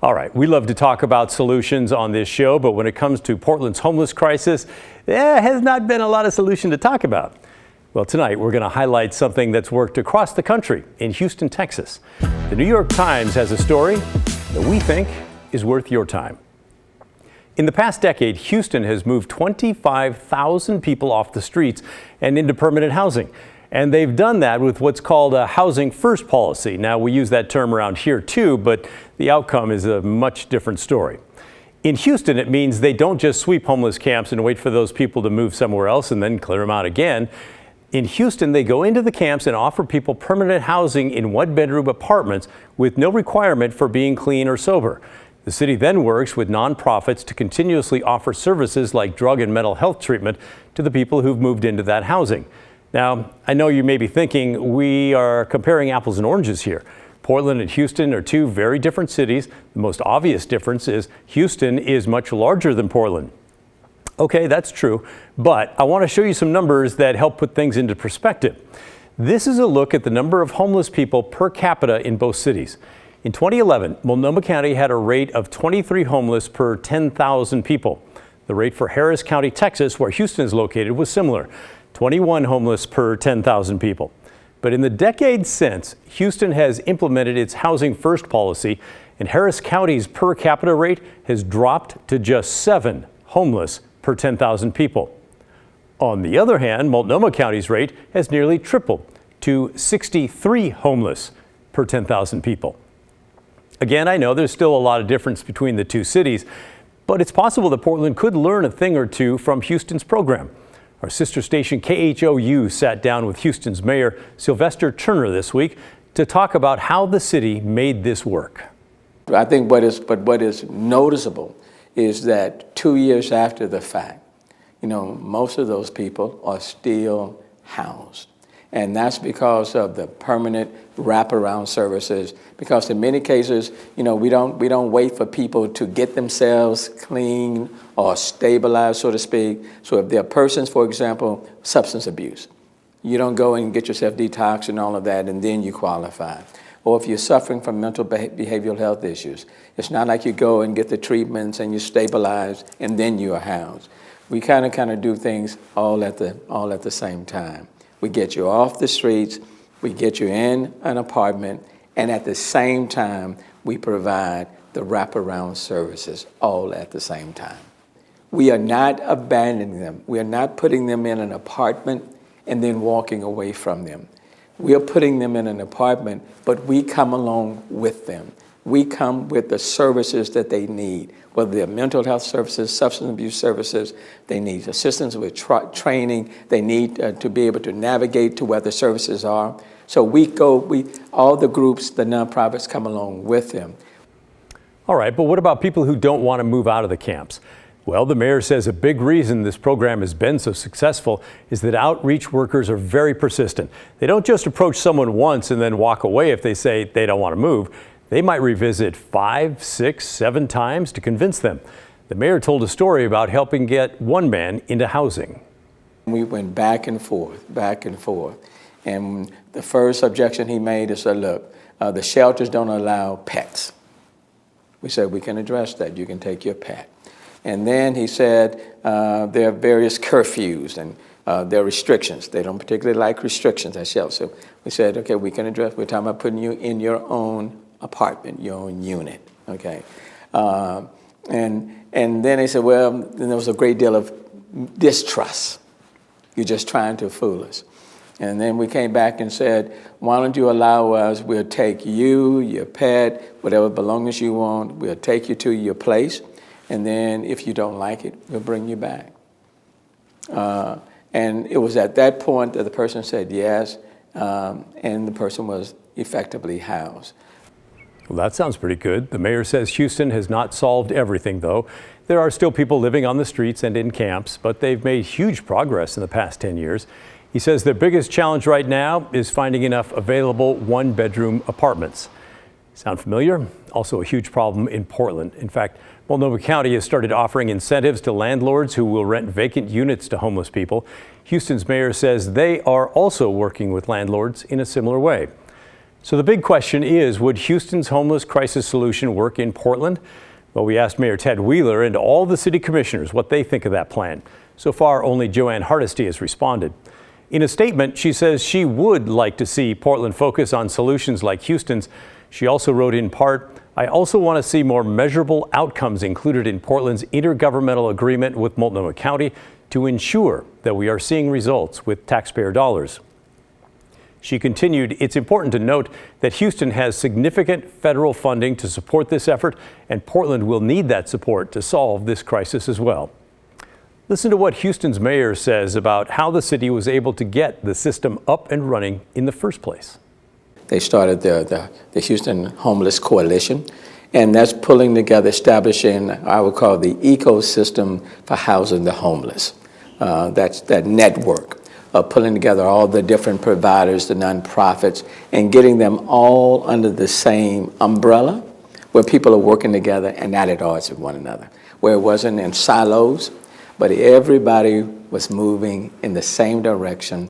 All right, we love to talk about solutions on this show, but when it comes to Portland's homeless crisis, there has not been a lot of solution to talk about. Well, tonight we're going to highlight something that's worked across the country in Houston, Texas. The New York Times has a story that we think is worth your time. In the past decade, Houston has moved 25,000 people off the streets and into permanent housing. And they've done that with what's called a housing first policy. Now, we use that term around here too, but the outcome is a much different story. In Houston, it means they don't just sweep homeless camps and wait for those people to move somewhere else and then clear them out again. In Houston, they go into the camps and offer people permanent housing in one-bedroom apartments with no requirement for being clean or sober. The city then works with nonprofits to continuously offer services like drug and mental health treatment to the people who've moved into that housing. Now, I know you may be thinking we are comparing apples and oranges here. Portland and Houston are two very different cities. The most obvious difference is Houston is much larger than Portland. Okay, that's true, but I want to show you some numbers that help put things into perspective. This is a look at the number of homeless people per capita in both cities. In 2011, Multnomah County had a rate of 23 homeless per 10,000 people. The rate for Harris County, Texas, where Houston is located, was similar, 21 homeless per 10,000 people. But in the decades since, Houston has implemented its housing first policy, and Harris County's per capita rate has dropped to just 7 homeless per 10,000 people. On the other hand, Multnomah County's rate has nearly tripled to 63 homeless per 10,000 people. Again, I know there's still a lot of difference between the two cities, but it's possible that Portland could learn a thing or two from Houston's program. Our sister station KHOU sat down with Houston's Mayor Sylvester this week to talk about how the city made this work. I think what is noticeable is that 2 years after the fact, most of those people are still housed. And that's because of the permanent wraparound services. Because in many cases, we don't wait for people to get themselves clean or stabilized, so to speak. So if there are persons, for example, substance abuse, you don't go and get yourself detoxed and all of that, and then you qualify. Or if you're suffering from mental behavioral health issues, it's not like you go and get the treatments and you stabilize and then you are housed. We kind of do things all at the same time. We get you off the streets, we get you in an apartment, and at the same time, we provide the wraparound services all at the same time. We are not abandoning them. We are not putting them in an apartment and then walking away from them. We are putting them in an apartment, but we come along with them. We come with the services that they need, whether they're mental health services, substance abuse services, they need assistance with training, they need to be able to navigate to where the services are. So all the groups, the nonprofits come along with them. All right, but what about people who don't want to move out of the camps? Well, the mayor says a big reason this program has been so successful is that outreach workers are very persistent. They don't just approach someone once and then walk away if they say they don't want to move. They might revisit 5, 6, 7 times to convince them. The mayor told a story about helping get one man into housing. We went back and forth. And the first objection he made is, look, the shelters don't allow pets. We said, we can address that. You can take your pet. And then he said, there are various curfews and there are restrictions. They don't particularly like restrictions at shelters. So we said, okay, we can address. We're talking about putting you in your own apartment, your own unit, okay? And then they said, well, then there was a great deal of distrust. You're just trying to fool us. And then we came back and said, why don't you allow us, we'll take you, your pet, whatever belongings you want, we'll take you to your place, and then if you don't like it, we'll bring you back. And it was at that point that the person said yes, and the person was effectively housed. Well, that sounds pretty good. The mayor says Houston has not solved everything, though. There are still people living on the streets and in camps, but they've made huge progress in the past 10 years. He says their biggest challenge right now is finding enough available one-bedroom apartments. Sound familiar? Also a huge problem in Portland. In fact, Multnomah County has started offering incentives to landlords who will rent vacant units to homeless people. Houston's mayor says they are also working with landlords in a similar way. So the big question is, would Houston's homeless crisis solution work in Portland? Well, we asked Mayor Ted Wheeler and all the city commissioners what they think of that plan. So far, only Joanne Hardesty has responded. In a statement, she says she would like to see Portland focus on solutions like Houston's. She also wrote in part, "I also want to see more measurable outcomes included in Portland's intergovernmental agreement with Multnomah County to ensure that we are seeing results with taxpayer dollars." She continued, "It's important to note that Houston has significant federal funding to support this effort, and Portland will need that support to solve this crisis as well." Listen to what Houston's mayor says about how the city was able to get the system up and running in the first place. They started the Houston Homeless Coalition, and that's pulling together, establishing, I would call the ecosystem for housing the homeless. That's that network of pulling together all the different providers, the nonprofits, and getting them all under the same umbrella where people are working together and not at odds with one another, where it wasn't in silos, but everybody was moving in the same direction